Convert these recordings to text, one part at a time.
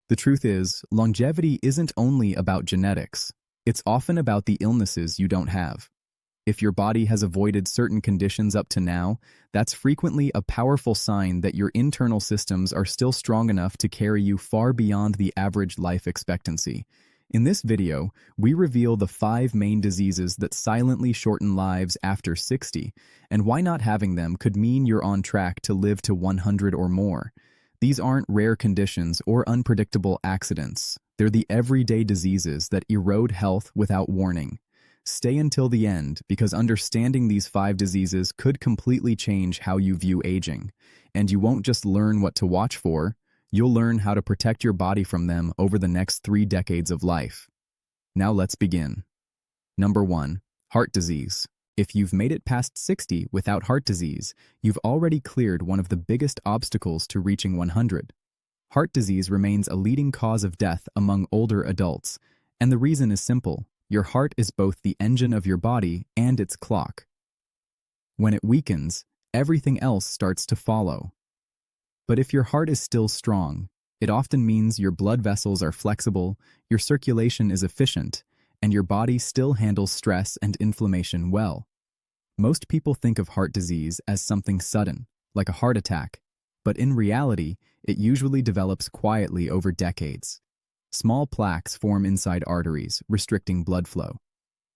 The truth is, longevity isn't only about genetics. It's often about the illnesses you don't have. If your body has avoided certain conditions up to now, that's frequently a powerful sign that your internal systems are still strong enough to carry you far beyond the average life expectancy. In this video, we reveal the 5 main diseases that silently shorten lives after 60, and why not having them could mean you're on track to live to 100 or more. These aren't rare conditions or unpredictable accidents. They're the everyday diseases that erode health without warning. Stay until the end, because understanding these 5 diseases could completely change how you view aging. And you won't just learn what to watch for, you'll learn how to protect your body from them over the next 3 decades of life. Now let's begin. Number 1. Heart disease. If you've made it past 60 without heart disease, you've already cleared one of the biggest obstacles to reaching 100. Heart disease remains a leading cause of death among older adults, and the reason is simple. Your heart is both the engine of your body and its clock. When it weakens, everything else starts to follow. But if your heart is still strong, it often means your blood vessels are flexible, your circulation is efficient, and your body still handles stress and inflammation well. Most people think of heart disease as something sudden, like a heart attack, but in reality, it usually develops quietly over decades. Small plaques form inside arteries, restricting blood flow.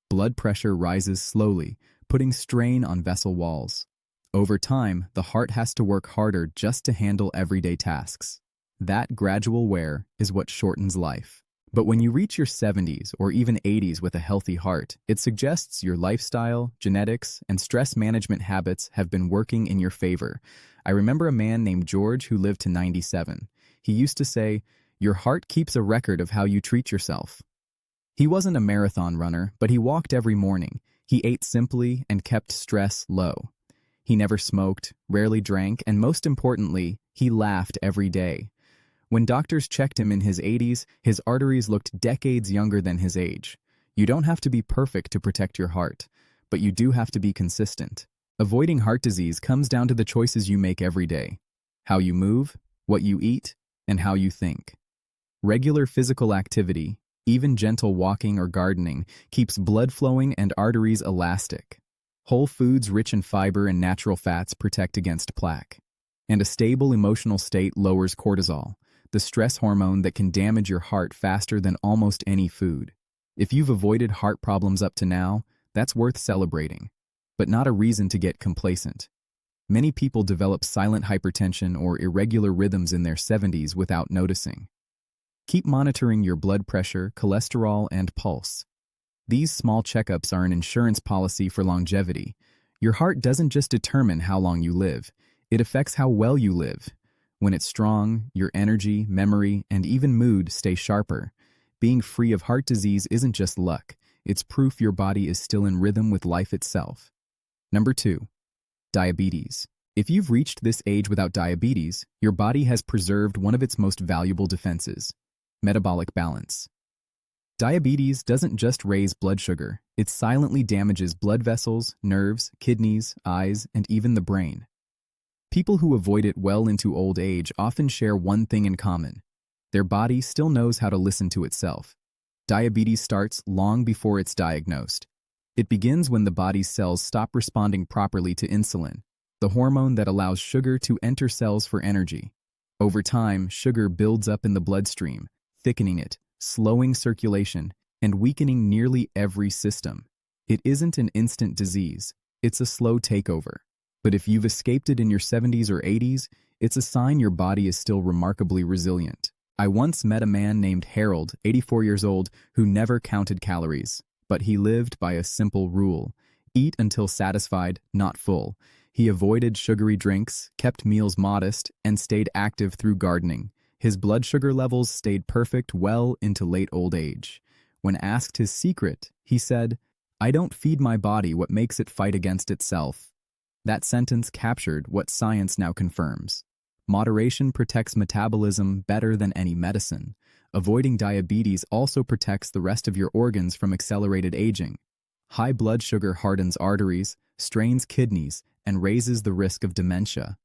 Blood pressure rises slowly, putting strain on vessel walls. Over time, the heart has to work harder just to handle everyday tasks. That gradual wear is what shortens life. But when you reach your 70s or even 80s with a healthy heart, it suggests your lifestyle, genetics, and stress management habits have been working in your favor. I remember a man named George who lived to 97. He used to say, "Your heart keeps a record of how you treat yourself." He wasn't a marathon runner, but he walked every morning. He ate simply and kept stress low. He never smoked, rarely drank, and most importantly, he laughed every day. When doctors checked him in his 80s, his arteries looked decades younger than his age. You don't have to be perfect to protect your heart, but you do have to be consistent. Avoiding heart disease comes down to the choices you make every day: how you move, what you eat, and how you think. Regular physical activity, even gentle walking or gardening, keeps blood flowing and arteries elastic. Whole foods rich in fiber and natural fats protect against plaque. And a stable emotional state lowers cortisol, the stress hormone that can damage your heart faster than almost any food. If you've avoided heart problems up to now, that's worth celebrating, but not a reason to get complacent. Many people develop silent hypertension or irregular rhythms in their 70s without noticing. Keep monitoring your blood pressure, cholesterol, and pulse. These small checkups are an insurance policy for longevity. Your heart doesn't just determine how long you live, it affects how well you live. When it's strong, your energy, memory, and even mood stay sharper. Being free of heart disease isn't just luck, it's proof your body is still in rhythm with life itself. Number 2. Diabetes. If you've reached this age without diabetes, your body has preserved one of its most valuable defenses: metabolic balance. Diabetes doesn't just raise blood sugar, it silently damages blood vessels, nerves, kidneys, eyes, and even the brain. People who avoid it well into old age often share one thing in common: their body still knows how to listen to itself. Diabetes starts long before it's diagnosed. It begins when the body's cells stop responding properly to insulin, the hormone that allows sugar to enter cells for energy. Over time, sugar builds up in the bloodstream, thickening it, slowing circulation, and weakening nearly every system. It isn't an instant disease, it's a slow takeover. But if you've escaped it in your 70s or 80s, it's a sign your body is still remarkably resilient. I once met a man named Harold, 84 years old, who never counted calories, but he lived by a simple rule: eat until satisfied, not full. He avoided sugary drinks, kept meals modest, and stayed active through gardening. His blood sugar levels stayed perfect well into late old age. When asked his secret, he said, "I don't feed my body what makes it fight against itself." That sentence captured what science now confirms. Moderation protects metabolism better than any medicine. Avoiding diabetes also protects the rest of your organs from accelerated aging. High blood sugar hardens arteries, strains kidneys, and raises the risk of dementia.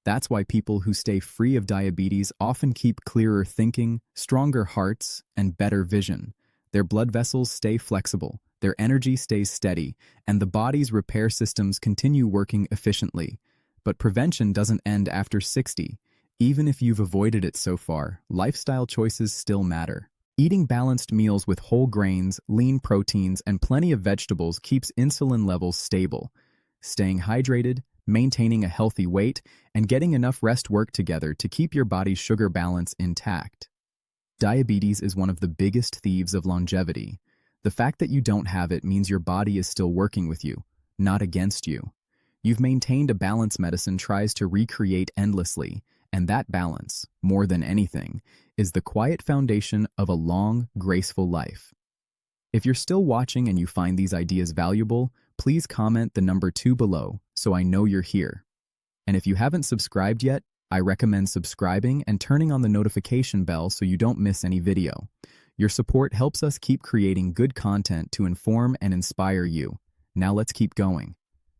That's why people who stay free of diabetes often keep clearer thinking, stronger hearts, and better vision. Their blood vessels stay flexible, their energy stays steady, and the body's repair systems continue working efficiently. But prevention doesn't end after 60. Even if you've avoided it so far, lifestyle choices still matter. Eating balanced meals with whole grains, lean proteins, and plenty of vegetables keeps insulin levels stable. Staying hydrated, maintaining a healthy weight, and getting enough rest work together to keep your body's sugar balance intact. Diabetes is one of the biggest thieves of longevity. The fact that you don't have it means your body is still working with you, not against you. You've maintained a balance medicine tries to recreate endlessly, and that balance, more than anything, is the quiet foundation of a long, graceful life. If you're still watching and you find these ideas valuable, please comment the number 2 below so I know you're here. And if you haven't subscribed yet, I recommend subscribing and turning on the notification bell so you don't miss any video. Your support helps us keep creating good content to inform and inspire you. Now let's keep going.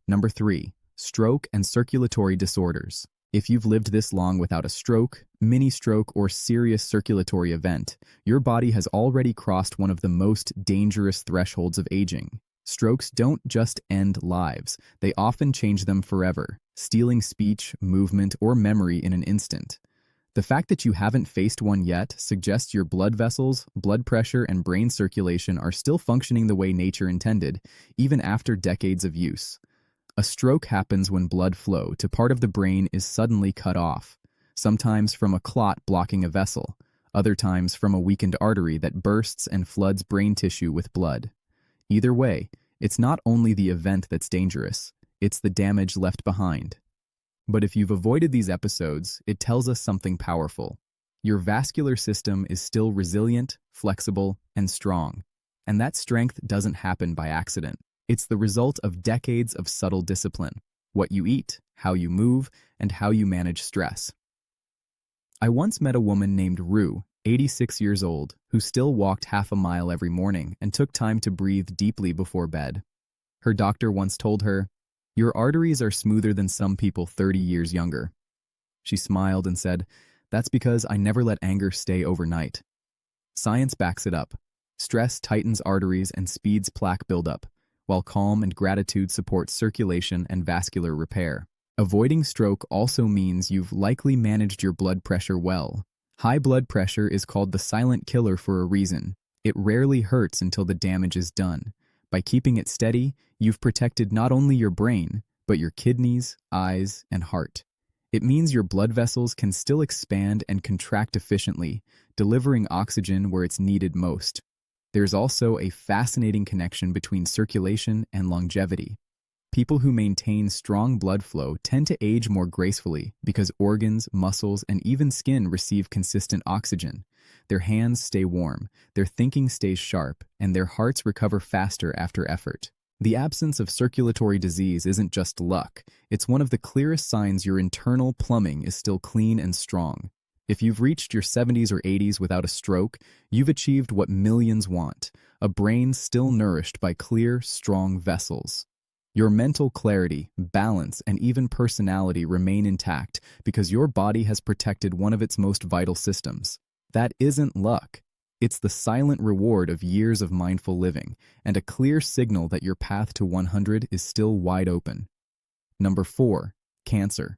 Number 3, stroke and circulatory disorders. If you've lived this long without a stroke, mini-stroke, or serious circulatory event, your body has already crossed one of the most dangerous thresholds of aging. Strokes don't just end lives, they often change them forever, stealing speech, movement, or memory in an instant. The fact that you haven't faced one yet suggests your blood vessels, blood pressure, and brain circulation are still functioning the way nature intended, even after decades of use. A stroke happens when blood flow to part of the brain is suddenly cut off, sometimes from a clot blocking a vessel, other times from a weakened artery that bursts and floods brain tissue with blood. Either way, it's not only the event that's dangerous, it's the damage left behind. But if you've avoided these episodes, it tells us something powerful. Your vascular system is still resilient, flexible, and strong. And that strength doesn't happen by accident. It's the result of decades of subtle discipline: what you eat, how you move, and how you manage stress. I once met a woman named Rue, 86 years old, who still walked half a mile every morning and took time to breathe deeply before bed. Her doctor once told her, "Your arteries are smoother than some people 30 years younger." She smiled and said, "That's because I never let anger stay overnight." Science backs it up. Stress tightens arteries and speeds plaque buildup, while calm and gratitude support circulation and vascular repair. Avoiding stroke also means you've likely managed your blood pressure well. High blood pressure is called the silent killer for a reason. It rarely hurts until the damage is done. By keeping it steady, you've protected not only your brain, but your kidneys, eyes, and heart. It means your blood vessels can still expand and contract efficiently, delivering oxygen where it's needed most. There's also a fascinating connection between circulation and longevity. People who maintain strong blood flow tend to age more gracefully because organs, muscles, and even skin receive consistent oxygen. Their hands stay warm, their thinking stays sharp, and their hearts recover faster after effort. The absence of circulatory disease isn't just luck, it's one of the clearest signs your internal plumbing is still clean and strong. If you've reached your 70s or 80s without a stroke, you've achieved what millions want: a brain still nourished by clear, strong vessels. Your mental clarity, balance, and even personality remain intact because your body has protected one of its most vital systems. That isn't luck. It's the silent reward of years of mindful living, and a clear signal that your path to 100 is still wide open. Number 4, cancer.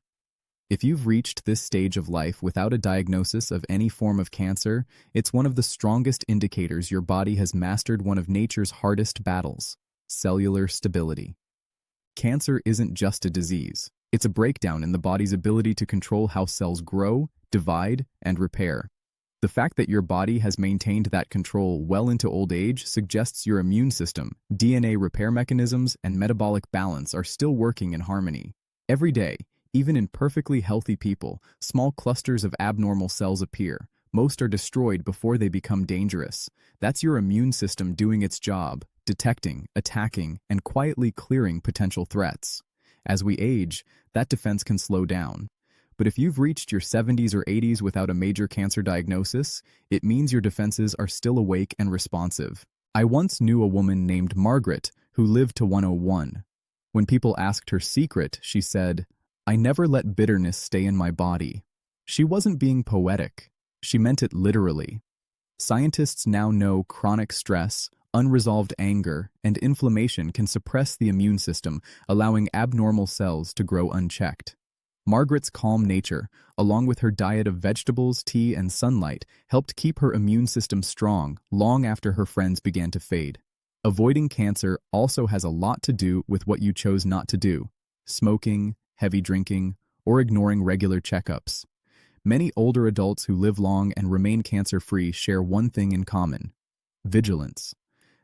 If you've reached this stage of life without a diagnosis of any form of cancer, it's one of the strongest indicators your body has mastered one of nature's hardest battles: cellular stability. Cancer isn't just a disease. It's a breakdown in the body's ability to control how cells grow, divide, and repair. The fact that your body has maintained that control well into old age suggests your immune system, DNA repair mechanisms, and metabolic balance are still working in harmony. Every day, even in perfectly healthy people, small clusters of abnormal cells appear. Most are destroyed before they become dangerous. That's your immune system doing its job, detecting, attacking, and quietly clearing potential threats. As we age, that defense can slow down. But if you've reached your 70s or 80s without a major cancer diagnosis, it means your defenses are still awake and responsive. I once knew a woman named Margaret who lived to 101. When people asked her secret, she said, I never let bitterness stay in my body. She wasn't being poetic. She meant it literally. Scientists now know chronic stress, unresolved anger, and inflammation can suppress the immune system, allowing abnormal cells to grow unchecked. Margaret's calm nature, along with her diet of vegetables, tea, and sunlight, helped keep her immune system strong long after her friends began to fade. Avoiding cancer also has a lot to do with what you chose not to do: smoking, heavy drinking, or ignoring regular checkups. Many older adults who live long and remain cancer-free share one thing in common: vigilance.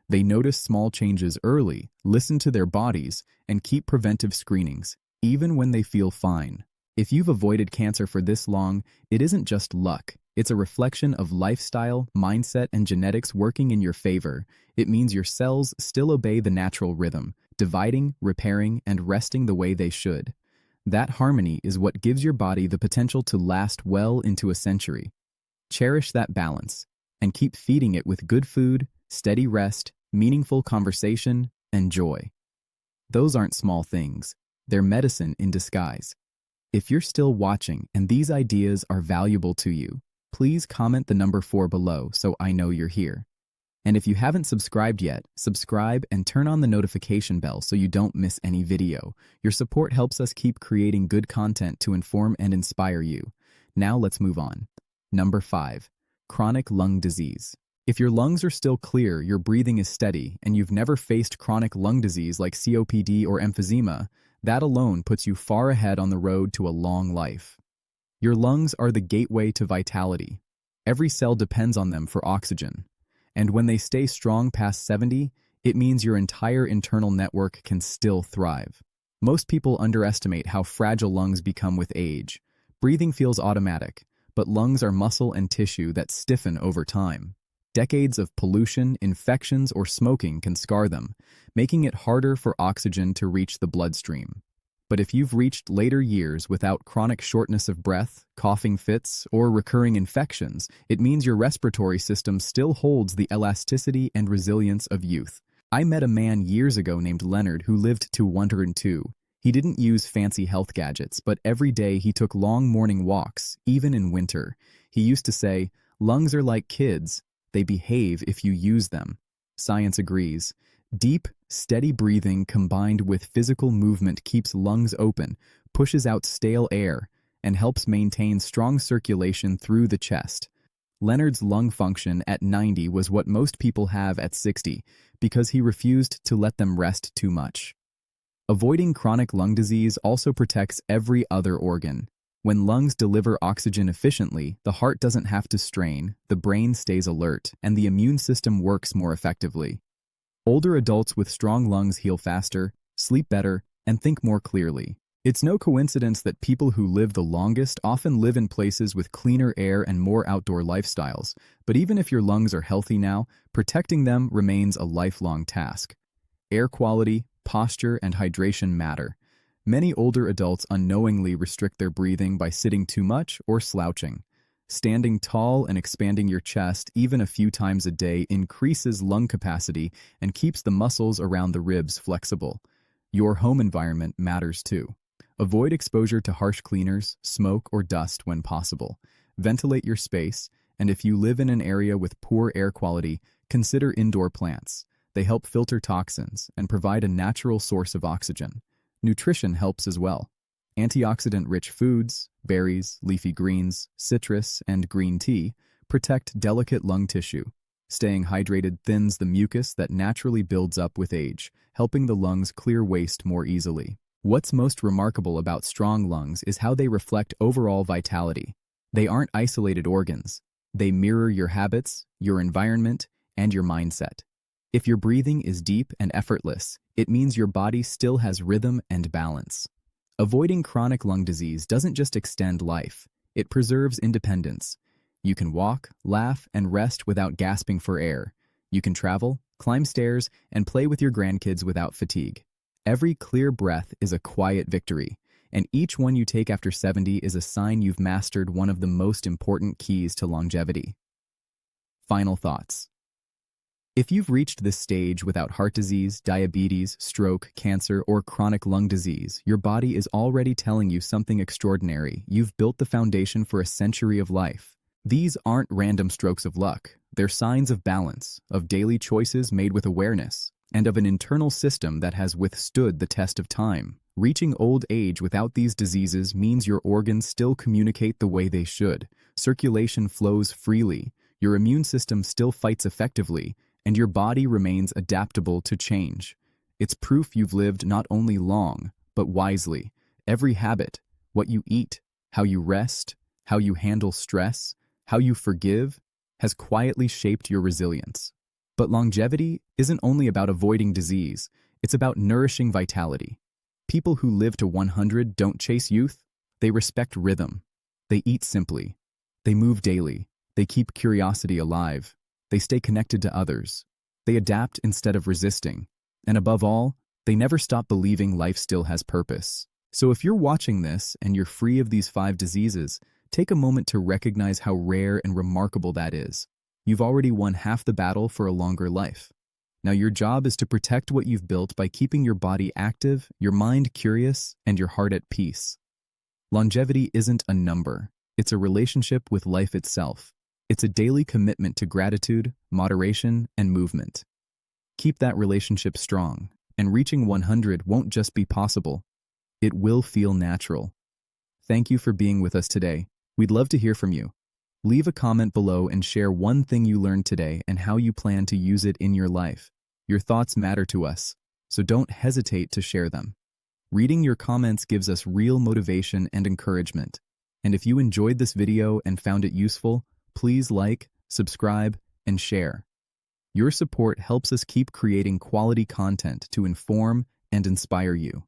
They notice small changes early, listen to their bodies, and keep preventive screenings, even when they feel fine. If you've avoided cancer for this long, it isn't just luck. It's a reflection of lifestyle, mindset, and genetics working in your favor. It means your cells still obey the natural rhythm, dividing, repairing, and resting the way they should. That harmony is what gives your body the potential to last well into a century. Cherish that balance, and keep feeding it with good food, steady rest, meaningful conversation, and joy. Those aren't small things. They're medicine in disguise. If you're still watching and these ideas are valuable to you, please comment the number 4 below so I know you're here. And if you haven't subscribed yet, subscribe and turn on the notification bell so you don't miss any video. Your support helps us keep creating good content to inform and inspire you. Now let's move on. Number 5. Chronic lung disease. If your lungs are still clear, your breathing is steady, and you've never faced chronic lung disease like COPD or emphysema, that alone puts you far ahead on the road to a long life. Your lungs are the gateway to vitality. Every cell depends on them for oxygen. And when they stay strong past 70, it means your entire internal network can still thrive. Most people underestimate how fragile lungs become with age. Breathing feels automatic, but lungs are muscle and tissue that stiffen over time. Decades of pollution, infections, or smoking can scar them, making it harder for oxygen to reach the bloodstream. But if you've reached later years without chronic shortness of breath, coughing fits, or recurring infections, it means your respiratory system still holds the elasticity and resilience of youth. I met a man years ago named Leonard who lived to 102. He didn't use fancy health gadgets, but every day he took long morning walks, even in winter. He used to say, "Lungs are like kids. They behave if you use them." Science agrees. Deep, steady breathing combined with physical movement keeps lungs open, pushes out stale air, and helps maintain strong circulation through the chest. Leonard's lung function at 90 was what most people have at 60 because he refused to let them rest too much. Avoiding chronic lung disease also protects every other organ. When lungs deliver oxygen efficiently, the heart doesn't have to strain, the brain stays alert, and the immune system works more effectively. Older adults with strong lungs heal faster, sleep better, and think more clearly. It's no coincidence that people who live the longest often live in places with cleaner air and more outdoor lifestyles. But even if your lungs are healthy now, protecting them remains a lifelong task. Air quality, posture, and hydration matter. Many older adults unknowingly restrict their breathing by sitting too much or slouching. Standing tall and expanding your chest even a few times a day increases lung capacity and keeps the muscles around the ribs flexible. Your home environment matters too. Avoid exposure to harsh cleaners, smoke, or dust when possible. Ventilate your space, and if you live in an area with poor air quality, consider indoor plants. They help filter toxins and provide a natural source of oxygen. Nutrition helps as well. Antioxidant-rich foods, berries, leafy greens, citrus, and green tea protect delicate lung tissue. Staying hydrated thins the mucus that naturally builds up with age, helping the lungs clear waste more easily. What's most remarkable about strong lungs is how they reflect overall vitality. They aren't isolated organs. They mirror your habits, your environment, and your mindset. If your breathing is deep and effortless, it means your body still has rhythm and balance. Avoiding chronic lung disease doesn't just extend life, it preserves independence. You can walk, laugh, and rest without gasping for air. You can travel, climb stairs, and play with your grandkids without fatigue. Every clear breath is a quiet victory, and each one you take after 70 is a sign you've mastered one of the most important keys to longevity. Final thoughts. If you've reached this stage without heart disease, diabetes, stroke, cancer, or chronic lung disease, your body is already telling you something extraordinary. You've built the foundation for a century of life. These aren't random strokes of luck. They're signs of balance, of daily choices made with awareness, and of an internal system that has withstood the test of time. Reaching old age without these diseases means your organs still communicate the way they should. Circulation flows freely, your immune system still fights effectively, and your body remains adaptable to change. It's proof you've lived not only long, but wisely. Every habit, what you eat, how you rest, how you handle stress, how you forgive, has quietly shaped your resilience. But longevity isn't only about avoiding disease, it's about nourishing vitality. People who live to 100 don't chase youth, they respect rhythm. They eat simply. They move daily. They keep curiosity alive. They stay connected to others. They adapt instead of resisting. And above all, they never stop believing life still has purpose. So if you're watching this and you're free of these 5 diseases, take a moment to recognize how rare and remarkable that is. You've already won half the battle for a longer life. Now your job is to protect what you've built by keeping your body active, your mind curious, and your heart at peace. Longevity isn't a number. It's a relationship with life itself. It's a daily commitment to gratitude, moderation, and movement. Keep that relationship strong, and reaching 100 won't just be possible. It will feel natural. Thank you for being with us today. We'd love to hear from you. Leave a comment below and share one thing you learned today and how you plan to use it in your life. Your thoughts matter to us, so don't hesitate to share them. Reading your comments gives us real motivation and encouragement. And if you enjoyed this video and found it useful, please like, subscribe, and share. Your support helps us keep creating quality content to inform and inspire you.